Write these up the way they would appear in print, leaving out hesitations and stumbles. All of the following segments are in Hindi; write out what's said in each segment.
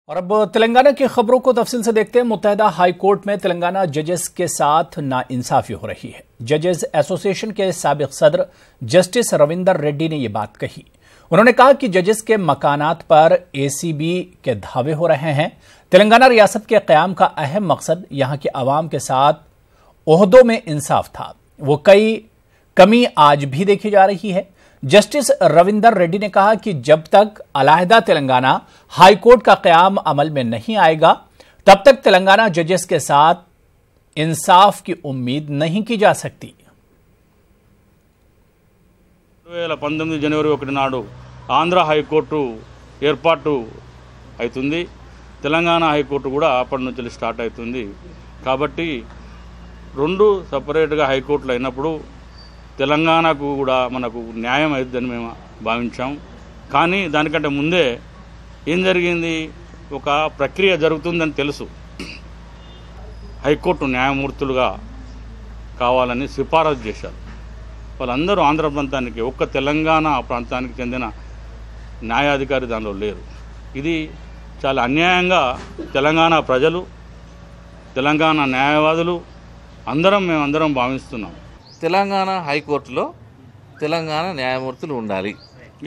और अब तेलंगाना की खबरों को तफसील से देखते हैं। मुत्तहिदा हाई कोर्ट में तेलंगाना जजेस के साथ नाइंसाफी हो रही है। जजेस एसोसिएशन के साबिक सदर जस्टिस रविंदर रेड्डी ने यह बात कही। उन्होंने कहा कि जजेस के मकानात पर एसीबी के धावे हो रहे हैं। तेलंगाना रियासत के क़याम का अहम मकसद यहां की आवाम के साथ ओहदों में इंसाफ था, वो कमी आज भी देखी जा रही है। जस्टिस रविंदर रेड्डी ने कहा कि जब तक अलहदा तेलंगाना हाई कोर्ट का क़याम अमल में नहीं आएगा तब तक तेलंगाना जजेस के साथ इंसाफ की उम्मीद नहीं की जा सकती। 2019 जनवरी 1 నాడు ఆంధ్ర హైకోర్టు ఏర్పాటు అవుతుంది। తెలంగాణ హైకోర్టు కూడా అప్పటి నుంచి స్టార్ట్ అవుతుంది। కాబట్టి రెండు సెపరేట్గా హైకోర్టులు అయినప్పుడు తెలంగాణకు కూడా మనకు న్యాయం అవుతుందని మేము భావించాం। కానీ దానికంటే ముందే ఏం జరిగింది, ఒక ప్రక్రియ జరుగుతుందని తెలుసు। హైకోర్టు న్యాయమూర్తులుగా కావాలని సిఫారసు చేశారు। వాళ్ళందరూ ఆంధ్ర ప్రాంతానికి, ఒక్క తెలంగాణ ప్రాంతానికి చెందిన న్యాయాధికారి దానిలో లేరు। ఇది చాలా అన్యాయంగా తెలంగాణ ప్రజలు, తెలంగాణ న్యాయవాదులు మేమందరం భావిస్తున్నాం। తెలంగాణ హైకోర్టులో తెలంగాణ న్యాయమూర్తులు ఉండాలి,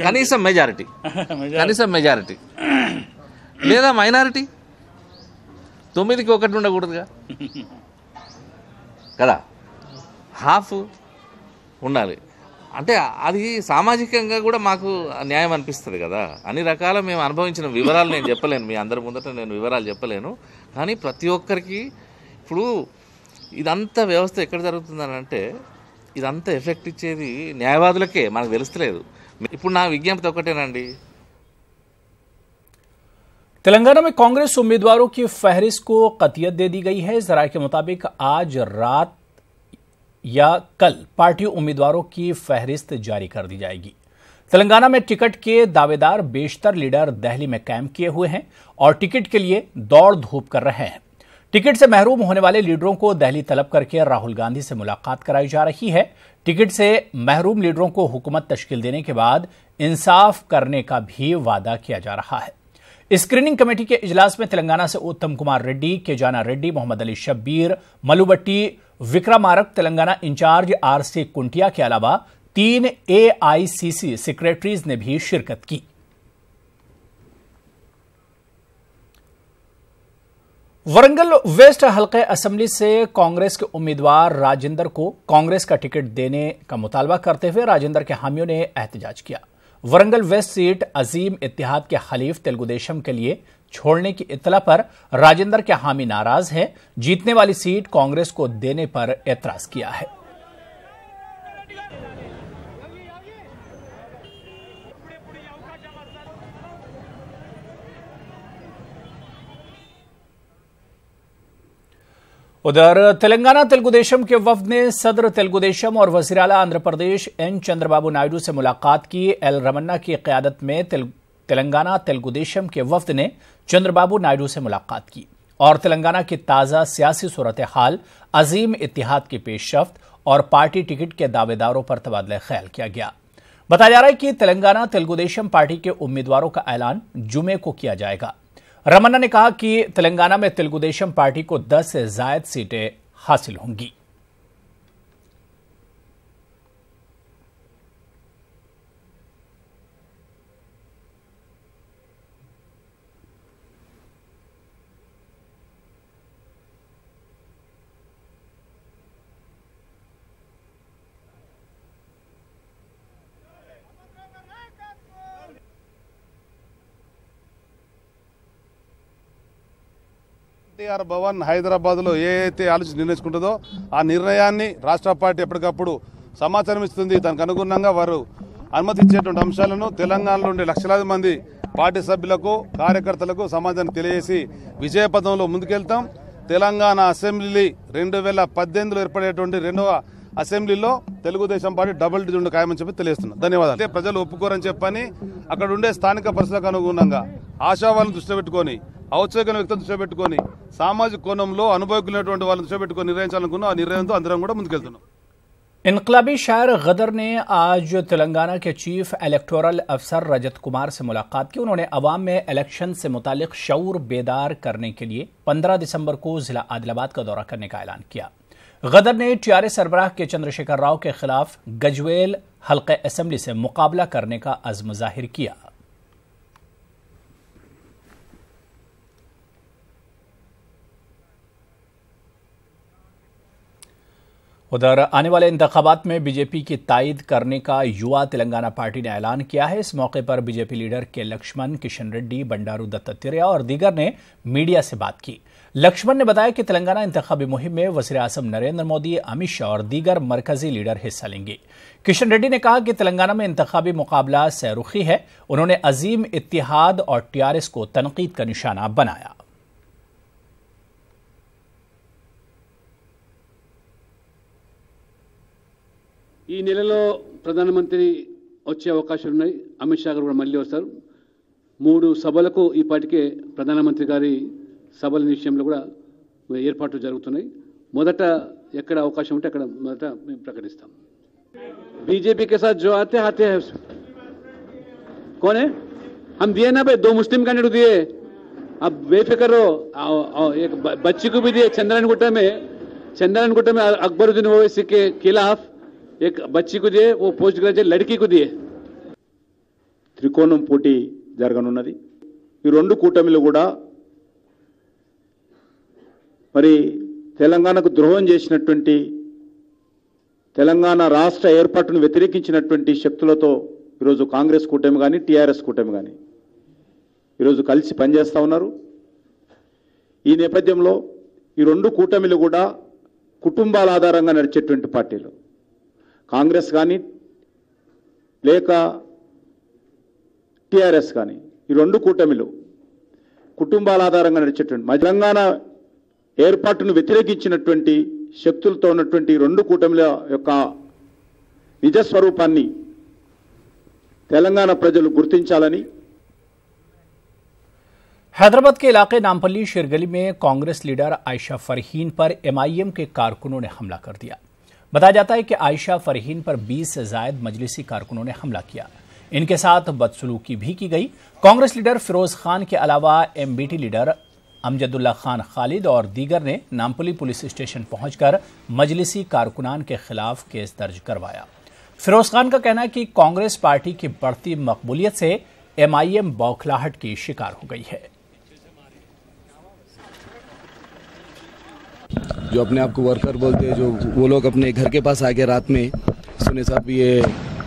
కనీసం మెజారిటీ లేదా మైనారిటీ 9కి 1 ఉండకూడదుగా కదా, హాఫ్ ఉండాలి। అంటే అది సామాజికంగా కూడా మాకు న్యాయం అనిపిస్తుంది కదా। అన్ని రకాల మేము అనుభవించిన వివరాలు నేను చెప్పలేను, మీ అందరి ముందట నేను వివరాలు చెప్పలేను। కానీ ప్రతి ఒక్కరికి ఇప్పుడు ఇదంతా వ్యవస్థ ఎక్కడ జరుగుతుందని అంటే ఇదంతా ఎఫెక్ట్ ఇచ్చేది న్యాయవాదులకే, మనకు తెలుస్తలేదు। ఇప్పుడు నా విజ్ఞప్తి ఒకటేనండి। तेलंगाना में कांग्रेस उम्मीदवारों की फहरिस्त को कतियत दे दी गई है। जराये के मुताबिक आज रात या कल पार्टी उम्मीदवारों की फहरिस्त जारी कर दी जाएगी। तेलंगाना में टिकट के दावेदार बेशतर लीडर दिल्ली में कैंप किए हुए हैं और टिकट के लिए दौड़ धूप कर रहे हैं। टिकट से महरूम होने वाले लीडरों को दिल्ली तलब करके राहुल गांधी से मुलाकात कराई जा रही है। टिकट से महरूम लीडरों को हुकूमत तश्कील देने के बाद इंसाफ करने का भी वादा किया जा रहा है। स्क्रीनिंग कमेटी के इजलास में तेलंगाना से उत्तम कुमार रेड्डी, केजाना रेड्डी, मोहम्मद अली शब्बीर, मलुबट्टी, विक्रमारक, तेलंगाना इंचार्ज आरसी कुंटिया के अलावा 3 एआईसीसी सेक्रेटरीज ने भी शिरकत की। वरंगल वेस्ट हल्के असेंबली से कांग्रेस के उम्मीदवार राजेंद्र को कांग्रेस का टिकट देने का मुतालबा करते हुए राजेंद्र के हामियों ने एहतजाज किया। वरंगल वेस्ट सीट अजीम इत्तेहाद के खलीफ तेलुगुदेशम के लिए छोड़ने की इत्तला पर राजेंद्र के हामी नाराज हैं। जीतने वाली सीट कांग्रेस को देने पर एतराज किया है। उधर तेलंगाना तेलुगुदेशम के वफद ने सदर तेलुगुदेशम और वज़ीर आला आंध्र प्रदेश एन चंद्रबाबू नायडू से मुलाकात की। एल रमन्ना की क़यादत में तेलंगाना तेलुगुदेशम के वफद ने चंद्रबाबू नायडू से मुलाकात की और तेलंगाना की ताज़ा सियासी सूरत हाल, अजीम इत्तेहाद की पेशरफ्त और पार्टी टिकट के दावेदारों पर तबादला ख्याल किया गया। बताया जा रहा है कि तेलंगाना तेलुगुदेशम पार्टी के उम्मीदवारों का ऐलान जुमे को किया जाएगा। रमन्ना ने कहा कि तेलंगाना में तेलुगुदेशम पार्टी को 10 से ज़ायद सीटें हासिल होंगी। ఎన్టీఆర్ భవన్ హైదరాబాద్లో ఏదైతే ఆలోచన నిర్ణయించుకుంటుందో ఆ నిర్ణయాన్ని రాష్ట్ర పార్టీ ఎప్పటికప్పుడు సమాచారం ఇస్తుంది। దానికి అనుగుణంగా వారు అనుమతి ఇచ్చేటువంటి అంశాలను తెలంగాణలో ఉండే లక్షలాది మంది పార్టీ సభ్యులకు, కార్యకర్తలకు సమాజానికి తెలియజేసి విజయపథంలో ముందుకెళ్తాం। తెలంగాణ అసెంబ్లీ 2018లో ఏర్పడేటువంటి 2వ అసెంబ్లీలో తెలుగుదేశం పార్టీ డబుల్ డిజిట్ ఖాయమని చెప్పి తెలియజేస్తున్నాం। ధన్యవాదాలు। ప్రజలు ఒప్పుకోరని చెప్పని అక్కడ ఉండే స్థానిక పరిస్థితులకు అనుగుణంగా ఆశావాలను దృష్టిలో పెట్టుకొని, ఔత్సాహిక వ్యక్తులను దృష్టిలో పెట్టుకొని, సామాజిక కోణంలో అనుభవజ్ఞులైనటువంటి వాళ్ళని దృష్టిలో పెట్టుకొని నిర్ణయించాలనుకున్నాం। ఆ నిర్ణయంతో అందరం కూడా ముందుకెళ్తున్నాం। इनकलाबी शहर गदर ने आज तेलंगाना के चीफ इलेक्टोरल अफसर रजत कुमार से मुलाकात की। उन्होंने अवाम में इलेक्शन से मुतालिक शऊर बेदार करने के लिए 15 दिसंबर को जिला आदिलाबाद का दौरा करने का ऐलान किया। गदर ने टीआरएस सरबराह के चंद्रशेखर राव के खिलाफ गजवेल हल्के असेंबली से मुकाबला करने का अज़्म जाहिर किया। उधर आने वाले इंतखाबात में बीजेपी की तायद करने का युवा तेलंगाना पार्टी ने ऐलान किया है। इस मौके पर बीजेपी लीडर के लक्ष्मण, किशन रेड्डी, बंडारू दत्तात्रेय और दीगर ने मीडिया से बात की। लक्ष्मण ने बताया कि तेलंगाना इंतखाबी मुहिम में वज़ीर आज़म नरेंद्र मोदी, अमित शाह और दीगर मरकजी लीडर हिस्सा लेंगे। किशन रेड्डी ने कहा कि तेलंगाना में इंतखाबी मुकाबला सहरुखी है। उन्होंने अजीम इत्तिहाद और टीआरएस को तनकीद का निशाना बनाया। ఈ నెలలో ప్రధానమంత్రి వచ్చే అవకాశాలు ఉన్నాయి. అమిత్ షా గారు కూడా మళ్ళీ వస్తారు. 3 సభలకు ఈ పాటికే ప్రధానమంత్రి గారి సభల విషయంలో కూడా ఏర్పాట్లు జరుగుతున్నాయి. మొదట ఎక్కడ అవకాశం ఉంటే అక్కడ మొదట మేము ప్రకటిస్తాం. बीजेपी के साथ जो आते हैं कौन है? हम दिए ना भाई, 2 मुस्लिम कैंडिडेट दिए. अब बेफिक्र रहो. एक बच्ची को भी दिए चंद्रनगुट्टा में अकबरुद्दीन ओवैसी के खिलाफ एक बच्ची को दिए, वो पोस्ट ग्रेजुएट लड़की को दिए. త్రికోణం పోటీ జరగనున్నది. ఈ రెండు కూటమిలు కూడా మరి తెలంగాణకు ద్రోహం చేసినటువంటి, తెలంగాణ రాష్ట్ర ఏర్పాటును వ్యతిరేకించినటువంటి శక్తులతో ఈరోజు కాంగ్రెస్ కూటమి కానీ టీఆర్ఎస్ కూటమి కానీ ఈరోజు కలిసి పనిచేస్తూ ఉన్నారు. ఈ నేపథ్యంలో ఈ రెండు కూటమిలు కూడా కుటుంబాల ఆధారంగా నడిచేటువంటి పార్టీలు. కాంగ్రెస్ కానీ లేక టీఆర్ఎస్ కానీ ఈ రెండు కూటమిలు కుటుంబాల ఆధారంగా నడిచేటువంటి, తెలంగాణ ఏర్పాటును వ్యతిరేకించినటువంటి శక్తులతో ఉన్నటువంటి రెండు కూటమిల యొక్క నిజస్వరూపాన్ని తెలంగాణ ప్రజలు గుర్తించాలని। हैदराबाद के इलाके नामपल्ली शेरगली में कांग्रेस लीडर आयशा फरहीन पर एमआईएम के कारकुनों ने हमला कर दिया। बताया जाता है कि आयशा फरहीन पर 20 से जायद मजलिसी कारकुनों ने हमला किया। इनके साथ बदसलूकी भी की गई। कांग्रेस लीडर फिरोज खान के अलावा एमबीटी लीडर अमजदुल्ला खान खालिद और दीगर ने नामपल्ली पुलिस स्टेशन पहुंचकर मजलिसी कारकुनान के खिलाफ केस दर्ज करवाया। फिरोज खान का कहना है कि कांग्रेस पार्टी की बढ़ती मकबूलियत से एमआईएम बौखलाहट की शिकार हो गई है। जो अपने आप को वर्कर बोलते हैं, जो वो लोग अपने घर के पास आके रात में सुने साहब ये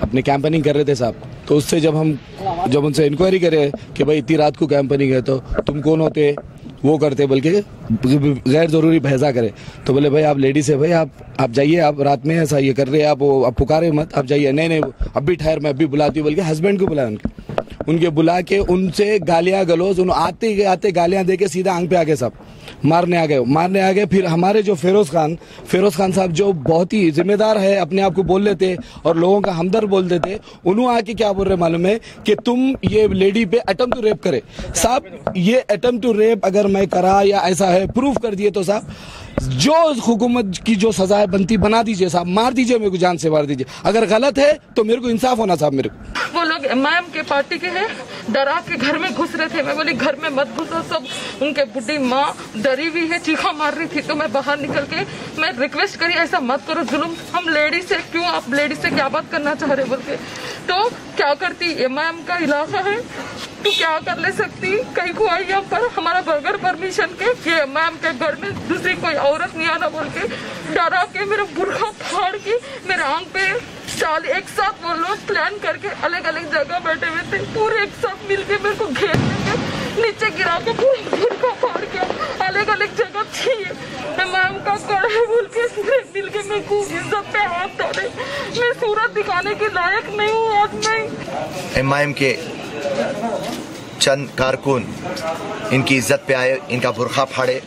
अपने कैंपेनिंग कर रहे थे साहब, तो उससे जब उनसे इंक्वायरी करे कि भाई इतनी रात को कैंपेनिंग है तो तुम कौन होते, वो करते बल्कि गैर जरूरी भैसा करे, तो बोले भाई आप लेडीज है, भाई आप जाइए, आप रात में ऐसा ये कर रहे हैं, आप पुकारे मत, आप जाइए। नहीं अब भी ठहर, मैं अभी बुलाती हूँ, बल्कि हस्बैंड को बुलाया उनके बुला के उनसे गालियां गलौज, आते गालियां दे के सीधा आंख पे आ गए साहब, मारने आ गए। फिर हमारे जो फिरोज खान साहब जो बहुत ही जिम्मेदार है, अपने आप को बोल लेते और लोगों का हमदर्द बोल देते, उन्होंने आके क्या बोल रहे मालूम है कि तुम ये लेडी पे अटेम्प्ट टू रेप करे। साहब ये अटेम्प्ट टू रेप अगर मैं करा या ऐसा है प्रूफ कर दिए तो साहब जो हुकूमत की जो सजाएं बनती बना दीजिए साहब, मार दीजिए, मेरे को जान से मार दीजिए। अगर गलत है तो मेरे को इंसाफ होना साहब। मेरे को वो लोग एमआईएम के पार्टी के हैं, डरा के घर में घुस रहे थे। मैं बोली घर में मत घुसो, सब उनके बुढ़ी माँ डरी हुई है, चीखा मार रही थी, तो मैं बाहर निकल के मैं रिक्वेस्ट करी ऐसा मत करो जुल्म, हम लेडीज से क्यों, आप लेडीज से क्या बात करना चाह रहे बोल के। तो क्या करती, एमआईएम का इलाका है तो क्या कर ले सकती, कहीं को आई यहाँ पर हमारा बगैर परमिशन के ये एमआईएम के घर में दूसरी कोई औरत नहीं आना बोल के डरा के मेरा बुर्खा फाड़ के मेरे आंख पे साल एक साथ वो लोग प्लान करके अलग अलग जगह बैठे हुए थे, पूरे एक साथ मिलके मेरे को घेर के नीचे गिरा के पूरा बुर्खा फाड़ के अलग अलग जगह थी एमआईएम का गढ़ है बोल के मिल के मेरे को इज्जत पे हाथ डाले। मैं सूरत दिखाने के लायक नहीं हूँ आज। मैं एमआईएम के चंद कारकुन इनकी इज्जत पे आए, इनका बुर्खा फाड़े,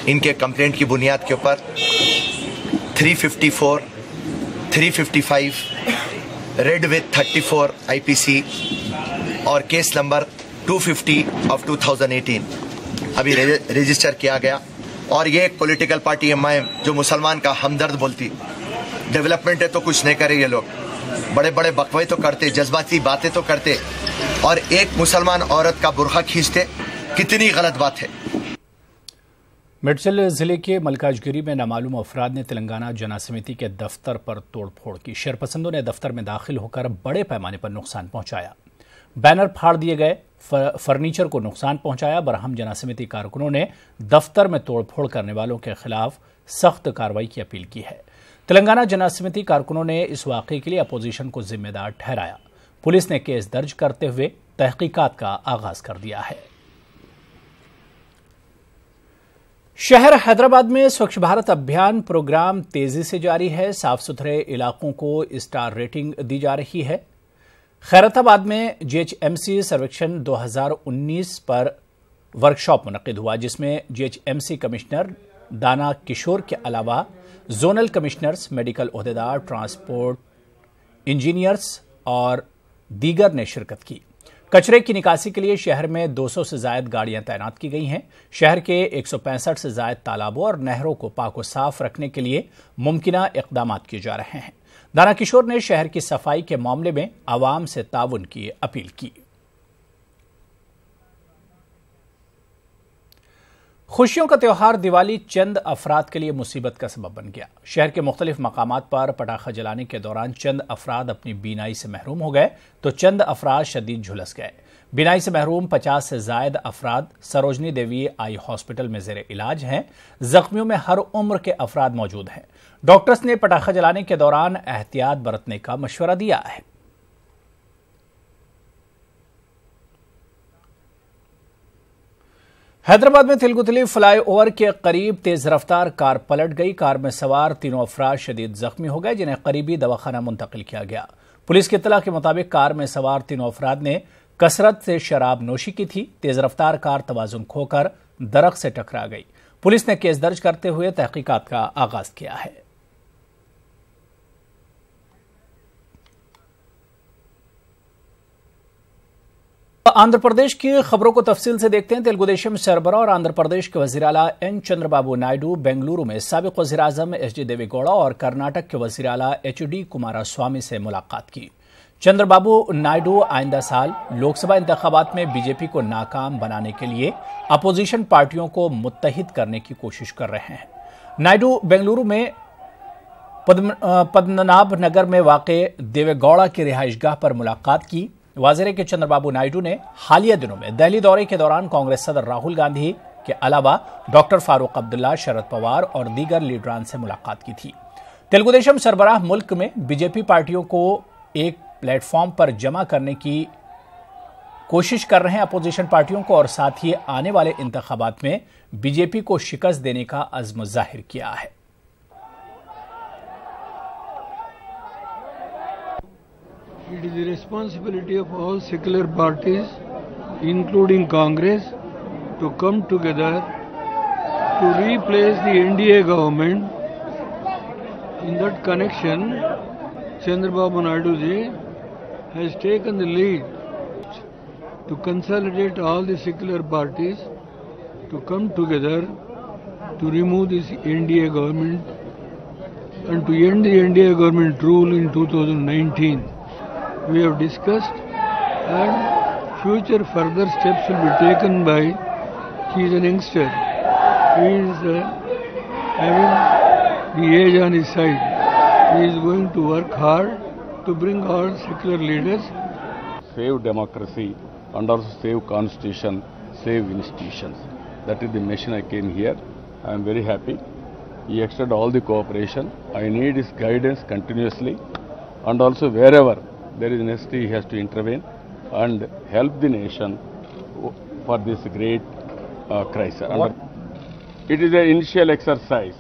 इनके कंप्लेंट की बुनियाद के ऊपर 354, 355 रेड विथ 34 आईपीसी और केस नंबर 250 ऑफ 2018 अभी रजिस्टर किया गया। और ये एक पॉलिटिकल पार्टी एमआईएम जो मुसलमान का हमदर्द बोलती, डेवलपमेंट है तो कुछ नहीं करे ये लोग, बड़े बड़े बकवे तो करते, जज्बाती बातें तो करते, और एक मुसलमान औरत का बुरखा खींचते, कितनी गलत बात है। मेडचल जिले के मलकाजगिरी में नामालूम अफराद ने तेलंगाना जना समिति के दफ्तर पर तोड़फोड़ की। शरपसंदों ने दफ्तर में दाखिल होकर बड़े पैमाने पर नुकसान पहुंचाया, बैनर फाड़ दिए गए, फर्नीचर को नुकसान पहुंचाया। बरहम जना समिति कारकुनों ने दफ्तर में तोड़फोड़ करने वालों के खिलाफ सख्त कार्रवाई की अपील की है। तेलंगाना जना समिति कारकुनों ने इस वाकये के लिए अपोजिशन को जिम्मेदार ठहराया। पुलिस ने केस दर्ज करते हुए तहकीकात का आगाज कर दिया है। शहर हैदराबाद में स्वच्छ भारत अभियान प्रोग्राम तेजी से जारी है। साफ सुथरे इलाकों को स्टार रेटिंग दी जा रही है। खैरताबाद में जीएचएमसी सर्वेक्षण 2019 पर वर्कशॉप मुनक्किद हुआ, जिसमें जीएचएमसी कमिश्नर दाना किशोर के अलावा जोनल कमिश्नर्स, मेडिकल ओहदेदार, ट्रांसपोर्ट इंजीनियर्स और दीगर ने शिरकत की। कचरे की निकासी के लिए शहर में 200 से ज्यादा गाड़ियां तैनात की गई हैं। शहर के 165 से ज्यादा तालाबों और नहरों को पाको साफ रखने के लिए मुमकिना इकदाम किए जा रहे हैं। दाना किशोर ने शहर की सफाई के मामले में आवाम से ताउन की अपील की। खुशियों का त्योहार दिवाली चंद अफराद के लिए मुसीबत का सबब बन गया। शहर के मुख्तलिफ मकामात पर पटाखा जलाने के दौरान चंद अफराद अपनी बीनाई से महरूम हो गए तो चंद अफराद शदीद झुलस गए। बीनाई से महरूम 50 से ज्यादा अफराद सरोजनी देवी आई हॉस्पिटल में जेर इलाज हैं। जख्मियों में हर उम्र के अफराद मौजूद हैं। डॉक्टर्स ने पटाखा जलाने के दौरान एहतियात बरतने का मशवरा दिया है। हैदराबाद में तिलगुतली फ्लाईओवर के करीब तेज रफ्तार कार पलट गई। कार में सवार तीनों अफराद शदीद जख्मी हो गए, जिन्हें करीबी दवाखाना मुंतकिल किया गया। पुलिस की इत्तला के मुताबिक कार में सवार तीनों अफराद ने कसरत से शराब नोशी की थी। तेज रफ्तार कार तवाजुन खोकर दरख्त से टकरा गई। पुलिस ने केस दर्ज करते हुए तहकीकात का आगाज किया है। आंध्र प्रदेश की खबरों को तफसील से देखते हैं। तेलुगुदेशम सरबरा और आंध्र प्रदेश के वजीर आला एन चंद्रबाबू नायडू बेंगलुरु में साबिक वजीर आजम एच.डी. देवेगौड़ा और कर्नाटक के वजीर आला एच.डी. कुमारस्वामी से मुलाकात की। चंद्रबाबू नायडू आइंदा साल लोकसभा इंतखाबात में बीजेपी को नाकाम बनाने के लिए अपोजिशन पार्टियों को मुत्तहिद करने की कोशिश कर रहे हैं। नायडू बेंगलुरु में पद्मनाभ नगर में वाक़े देवेगौड़ा की रिहाइशगाह पर मुलाकात की। वाज़ेह है कि चंद्रबाबू नायडू ने हालिया दिनों में दिल्ली दौरे के दौरान कांग्रेस सदर राहुल गांधी के अलावा डॉक्टर फारूक अब्दुल्ला, शरद पवार और दीगर लीडरान से मुलाकात की थी। तेलुगुदेशम सरबराह मुल्क में बीजेपी पार्टियों को एक प्लेटफॉर्म पर जमा करने की कोशिश कर रहे हैं अपोजिशन पार्टियों को, और साथ ही आने वाले इंतखाबात में बीजेपी को शिकस्त देने का अज़्म जाहिर किया है। It is the responsibility of all secular parties, including Congress, to come together to replace the NDA government. In that connection, Chandrababu Naidu ji has taken the lead to consolidate all the secular parties to come together to remove this NDA government and to end the NDA government rule in 2019. We have discussed and future further steps will be taken by, he is an youngster, he is having the age on his side, he is going to work hard to bring all secular leaders. Save democracy and also save constitution, save institutions. That is the mission I came here. I am very happy. He extended all the cooperation. I need his guidance continuously, and also wherever there is necessity, he has to intervene and help the nation for this great crisis. It is an initial exercise.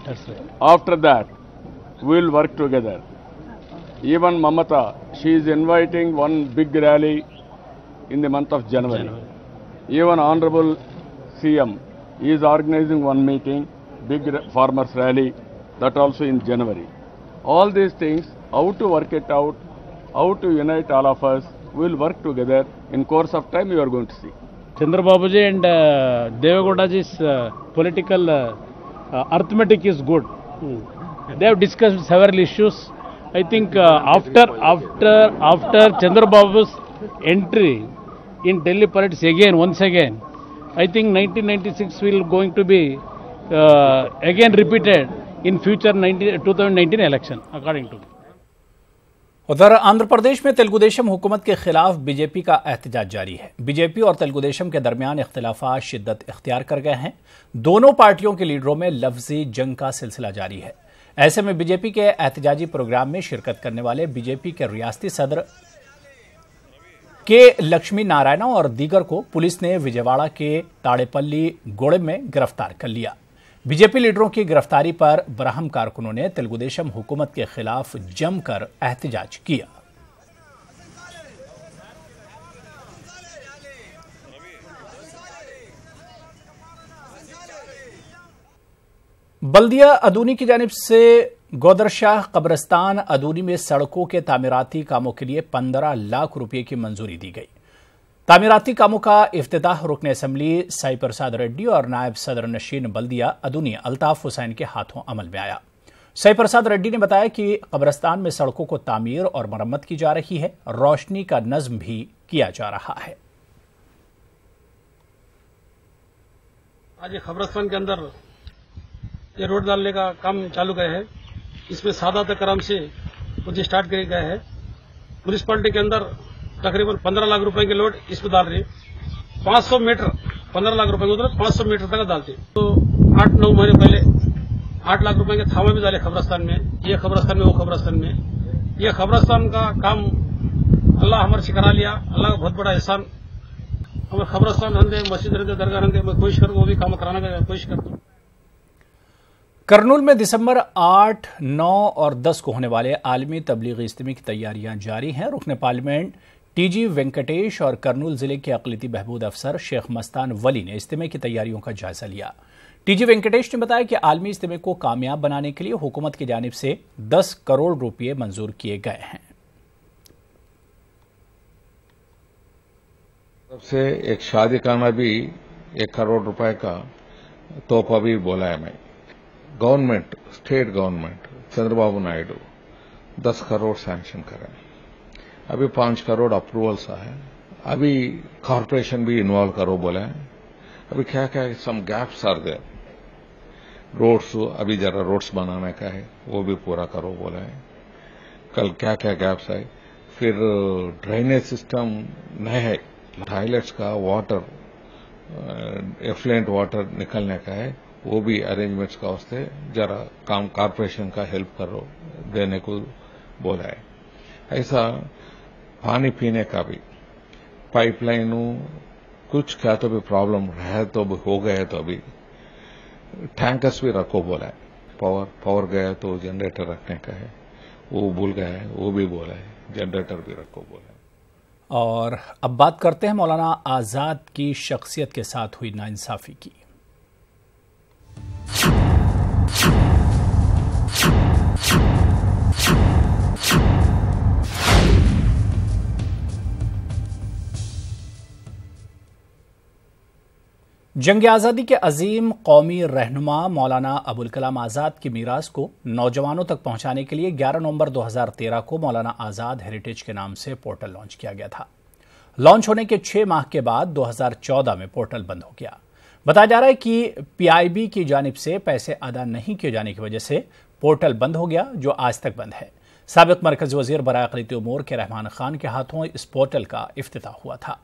That's right. After that, we will work together. Even Mamata, she is inviting one big rally in the month of January. Even Honorable CM is organizing one meeting, big farmers rally, that also in January. All these things, how to work it out, how to unite all of us, we will work together. In course of time, you are going to see. Chandrababuji and Devegowdaji's political arithmetic is good. They have discussed several issues. I think after Chandrababu's entry in Delhi politics once again, I think 1996 will going to be again repeated in future 2019 election, according to me. उधर आंध्र प्रदेश में तेलुगुदेशम हुकूमत के खिलाफ बीजेपी का एहतजाज जारी है। बीजेपी और तेलुगुदेशम के दरमियान इख्तिलाफात शिद्दत इख्तियार कर गए हैं। दोनों पार्टियों के लीडरों में लफ्जी जंग का सिलसिला जारी है। ऐसे में बीजेपी के एहतजाजी प्रोग्राम में शिरकत करने वाले बीजेपी के रियासती सदर के लक्ष्मी नारायण और दीगर को पुलिस ने विजयवाड़ा के ताड़ेपल्ली गोड़े में गिरफ्तार कर लिया। बीजेपी लीडरों की गिरफ्तारी पर ब्राह्म कारकुनों ने तेलुगुदेशम हुकूमत के खिलाफ जमकर एहतजाज किया। बल्दिया अदूनी की जानिब से गोदरशाह कब्रिस्तान अदूनी में सड़कों के तामीराती कामों के लिए 15 लाख रुपए की मंजूरी दी गई। तामीराती कामों का इफ्तिताह रुकन असम्बली साई प्रसाद रेड्डी और नायब सदर नशीन बल्दिया अदूनी अल्ताफ हुसैन के हाथों अमल में आया। साई प्रसाद रेड्डी ने बताया कि कब्रिस्तान में सड़कों को तामीर और मरम्मत की जा रही है, रोशनी का नज्म भी किया जा रहा है। आज कब्रिस्तान के अंदर ये रोड डालने का काम चालू गया है। इसमें सादात करम से कुछ स्टार्ट किया गया है। म्यूनिसिपालिटी के अंदर तकरीबन 15 लाख रुपए की लोड इसमें डाल रही है। 500 मीटर 15 लाख रुपए की 500 मीटर तक डालती। तो 8-9 महीने पहले 8 लाख रुपए के थावे भी डाले कब्रिस्तान में, ये कब्रिस्तान में, वो कब्रिस्तान में। ये कब्रिस्तान का काम अल्लाह हमारे से करा लिया। अल्लाह का बहुत बड़ा एहसान। हमें कब्रिस्तान रहते, मस्जिद रहते, दरगाह रहते, मैं कोशिश करूँ वो भी काम कराने का कोशिश करता हूँ। करनूल में दिसंबर 8, 9 और 10 को होने वाले आलमी तबलीगी इज्तिमा की तैयारियां जारी हैं। रुकन पार्लियामेंट टीजी वेंकटेश और करनूल जिले के अक़लियती बहबूद अफसर शेख मस्तान वली ने इज्तिमा की तैयारियों का जायजा लिया। टीजी वेंकटेश ने बताया कि आलमी इज्तिमा को कामयाब बनाने के लिए हुकूमत की जानिब से 10 करोड़ रुपये मंजूर किए गए हैं। सबसे एक शादी खाना भी 1 करोड़ रुपए का तोहफा भी बोला है। मैं government, state government Chandrababu Naidu 10 crore sanction करें। अभी 5 करोड़ अप्रूवल्स है। अभी कॉर्पोरेशन भी इन्वॉल्व करो बोले हैं। अभी क्या क्या सम गैप्स आर देयर। रोड्स अभी जरा रोड्स बनाने का है, वो भी पूरा करो बोले हैं। कल क्या क्या गैप्स है। फिर ड्रेनेज सिस्टम नए है, टॉयलेट्स का वाटर एफ्लुएंट वाटर निकलने का है, वो भी अरेंजमेंट्स का वास्ते जरा काम कॉर्पोरेशन का हेल्प करो देने को बोला है। ऐसा पानी पीने का भी पाइपलाइन कुछ क्या तो भी प्रॉब्लम रहे तो भी हो गए तो अभी टैंकर्स भी रखो बोला है। पावर गया तो जनरेटर रखने का है, वो भूल गया है, वो भी बोला है जनरेटर भी रखो बोला है। और अब बात करते हैं मौलाना आजाद की शख्सियत के साथ हुई नाइंसाफी की। जंग आज़ादी के अजीम कौमी रहनुमा मौलाना अबुल कलाम आज़ाद की मीरास को नौजवानों तक पहुंचाने के लिए 11 नवंबर 2013 को मौलाना आज़ाद हेरिटेज के नाम से पोर्टल लॉन्च किया गया था। लॉन्च होने के 6 माह के बाद 2014 में पोर्टल बंद हो गया। बताया जा रहा है कि पीआईबी की जानिब से पैसे अदा नहीं किए जाने की वजह से पोर्टल बंद हो गया, जो आज तक बंद है। साबिक मरकज़ी वज़ीर बराए अक़लियती उमूर के रहमान खान के हाथों इस पोर्टल का इफ्तिताह हुआ था।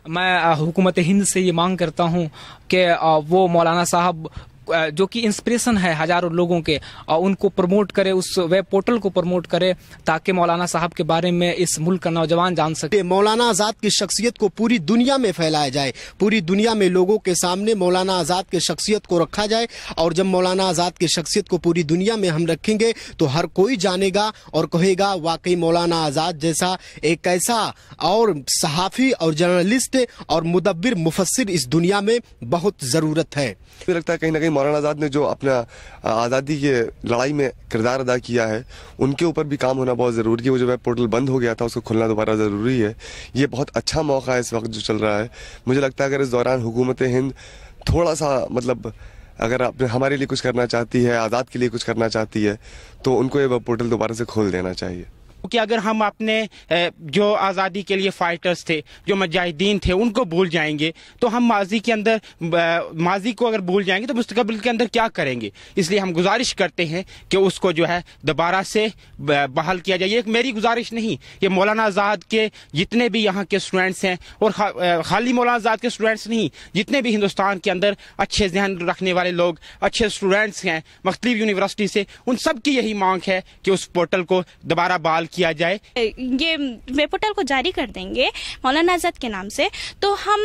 मैं हुकूमत हिंद से ये मांग करता हूँ कि वो मौलाना साहब जो कि इंस्पिरेशन है हजारों लोगों के, उनको प्रमोट करे, उस वेब पोर्टल को प्रमोट करे ताकि मौलाना साहब के बारे में इस मुल्क का नौजवान जान सके। मौलाना आजाद की शख्सियत को पूरी दुनिया में फैलाया जाए, पूरी दुनिया में लोगों के सामने मौलाना आजाद की शख्सियत को रखा जाए। और जब मौलाना आजाद की शख्सियत को पूरी दुनिया में हम रखेंगे तो हर कोई जानेगा और कहेगा वाकई मौलाना आजाद जैसा एक ऐसा और सहाफ़ी और जर्नलिस्ट और मुदब्बिर मुफस्सिर इस दुनिया में बहुत जरूरत है। मुझे लगता है कहीं ना कहीं मौलाना आजाद ने जो अपना आज़ादी के लड़ाई में किरदार अदा किया है, उनके ऊपर भी काम होना बहुत ज़रूरी है। वो जो वेब पोर्टल बंद हो गया था उसको खुलना दोबारा ज़रूरी है। ये बहुत अच्छा मौका है इस वक्त जो चल रहा है। मुझे लगता है अगर इस दौरान हुकूमत हिंद थोड़ा सा मतलब अगर अपने हमारे लिए कुछ करना चाहती है, आज़ाद के लिए कुछ करना चाहती है, तो उनको ये पोर्टल दोबारा से खोल देना चाहिए। कि अगर हम अपने जो आज़ादी के लिए फाइटर्स थे, जो मुजाहिदीन थे, उनको भूल जाएंगे तो हम माजी को अगर भूल जाएंगे तो मुस्तकबिल के अंदर क्या करेंगे। इसलिए हम गुजारिश करते हैं कि उसको जो है दोबारा से बहाल किया जाए। ये मेरी गुजारिश नहीं, ये मौलाना आज़ाद के जितने भी यहाँ के स्टूडेंट्स हैं, और खाली मौलाना आज़ाद के स्टूडेंट्स नहीं, जितने भी हिंदुस्तान के अंदर अच्छे जहन रखने वाले लोग, अच्छे स्टूडेंट्स हैं मुख्तलिफ यूनिवर्सिटी से, उन सब की यही मांग है कि उस पोर्टल को दोबारा बहाल किया जाए। ये वेब पोर्टल को जारी कर देंगे मौलाना आज़ाद के नाम से, तो हम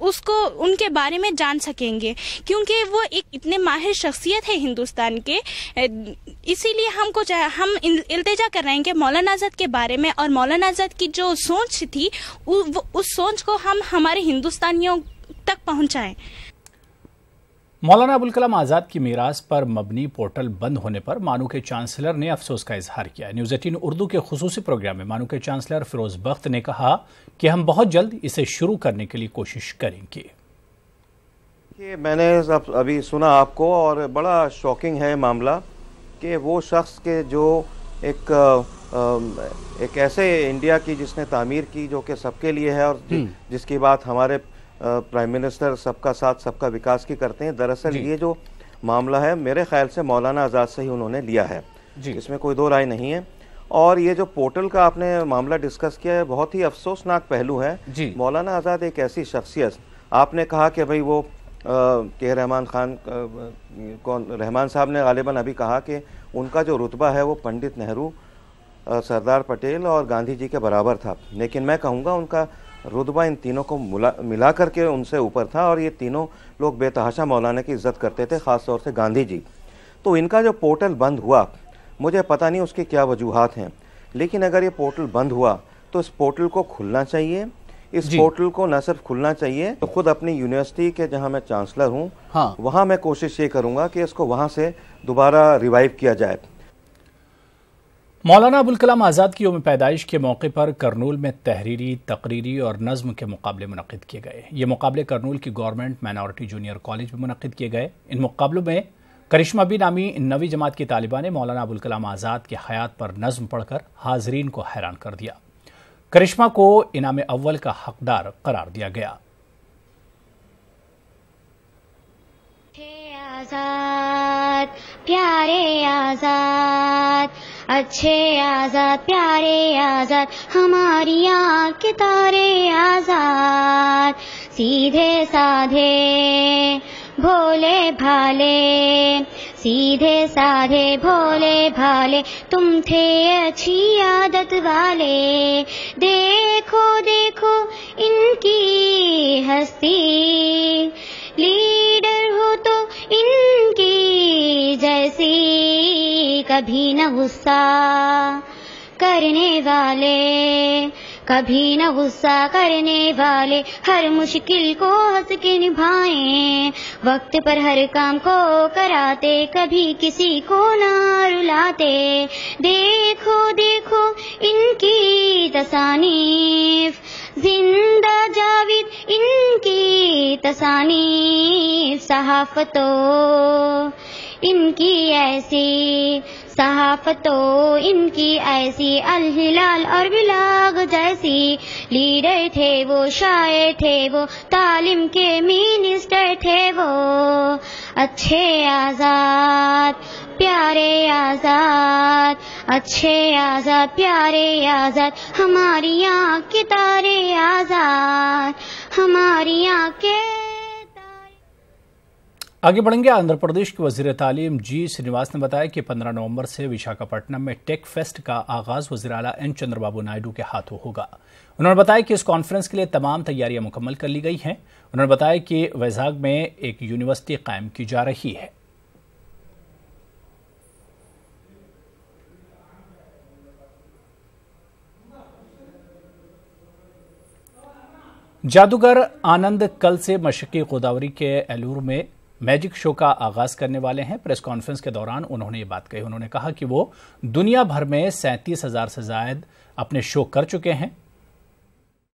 उसको उनके बारे में जान सकेंगे, क्योंकि वो एक इतने माहिर शख्सियत है हिंदुस्तान के। इसीलिए हम इल्तिजा कर रहे हैं कि मौलाना आज़ाद के बारे में और मौलाना आज़ाद की जो सोच थी उस सोच को हम हमारे हिंदुस्तानियों तक पहुंचाएं। मौलाना अबुल कलाम आज़ाद की मीरास पर मबनी पोर्टल बंद होने पर मानू के चांसलर ने अफसोस का इजहार किया। न्यूज़ 18 उर्दू के खुसूसी प्रोग्राम में मानू के चांसलर फिरोज बख्त ने कहा कि हम बहुत जल्द इसे शुरू करने के लिए कोशिश करेंगे। मैंने अभी सुना आपको, और बड़ा शॉकिंग है मामला कि वो शख्स के जो एक ऐसे इंडिया की जिसने तामीर की जो कि सबके लिए है, और जिसकी बात हमारे प्राइम मिनिस्टर सबका साथ सबका विकास की करते हैं। दरअसल ये जो मामला है मेरे ख्याल से मौलाना आज़ाद से ही उन्होंने लिया है, इसमें कोई दो राय नहीं है। और ये जो पोर्टल का आपने मामला डिस्कस किया है, बहुत ही अफसोसनाक पहलू है। मौलाना आज़ाद एक ऐसी शख्सियत, आपने कहा कि भाई वो के रहमान साहब ने गालिबन अभी कहा कि उनका जो रुतबा है वो पंडित नेहरू, सरदार पटेल और गांधी जी के बराबर था, लेकिन मैं कहूँगा उनका रुतबा इन तीनों को मिला करके उनसे ऊपर था, और ये तीनों लोग बेतहाशा मौलाना की इज्जत करते थे, ख़ास तौर से गांधी जी। तो इनका जो पोर्टल बंद हुआ, मुझे पता नहीं उसकी क्या वजूहात हैं, लेकिन अगर ये पोर्टल बंद हुआ तो इस पोर्टल को खुलना चाहिए। इस पोर्टल को न सिर्फ खुलना चाहिए, तो खुद अपनी यूनिवर्सिटी के जहां मैं चांसलर हूं, वहां मैं कोशिश ये करूंगा कि इसको वहां से दोबारा रिवाइव किया जाए। मौलाना अबुल कलाम आज़ाद की यौम पैदाइश के मौके पर करनूल में तहरीरी, तकरीरी और नज़्म के मुकाबले मुनक़िद किए गए। ये मुकाबले करनूल की गवर्नमेंट माइनॉरिटी जूनियर कॉलेज में मुनक़िद किए गए। इन मुकाबलों में करिश्मा बी नामी 9वीं जमात की तालिबा ने मौलाना अबुल कलाम आज़ाद के हयात पर नज़्म पढ़कर हाजरीन को हैरान कर दिया। करिश्मा को इनाम अव्वल का हकदार करार दिया गया। आज़ाद प्यारे आज़ाद, अच्छे आज़ाद प्यारे आज़ाद, हमारी आँखें तारे आज़ाद, सीधे साधे भोले भाले, सीधे साधे भोले भाले, तुम थे अच्छी आदत वाले। देखो देखो इनकी हस्ती, लीडर हो तो इनकी जैसी, कभी न गुस्सा करने वाले, कभी न गुस्सा करने वाले, हर मुश्किल को हंस के निभाएं, वक्त पर हर काम को कराते, कभी किसी को ना रुलाते। देखो देखो इनकी तसानीफ, जिंदा जाविद इनकी तसानीफ, सहाफतों इनकी ऐसी, सहाफतों इनकी ऐसी, अल हिलाल और बिलाग जैसी, लीडर थे वो, शायर थे वो, तालीम के मिनिस्टर थे वो, अच्छे आज़ाद प्यारे आज़ाद, अच्छे आज़ाद प्यारे आज़ाद, हमारी आँखें तारे आज़ाद, हमारी आँखें। आगे बढ़ेंगे। आंध्र प्रदेश के वजीर तालीम जी श्रीनिवास ने बताया कि 15 नवंबर से विशाखापट्टनम में टेक फेस्ट का आगाज वजीर आला एन चंद्रबाबू नायडू के हाथों होगा। उन्होंने बताया कि इस कॉन्फ्रेंस के लिए तमाम तैयारियां मुकम्मल कर ली गई हैं। उन्होंने बताया कि वैजाग में एक यूनिवर्सिटी कायम की जा रही है। जादूगर आनंद कल से मशरकी गोदावरी के एलूर में मैजिक शो का आगाज करने वाले हैं। प्रेस कॉन्फ्रेंस के दौरान उन्होंने ये बात कही। उन्होंने कहा कि वो दुनिया भर में 37,000 से ज्यादा अपने शो कर चुके हैं।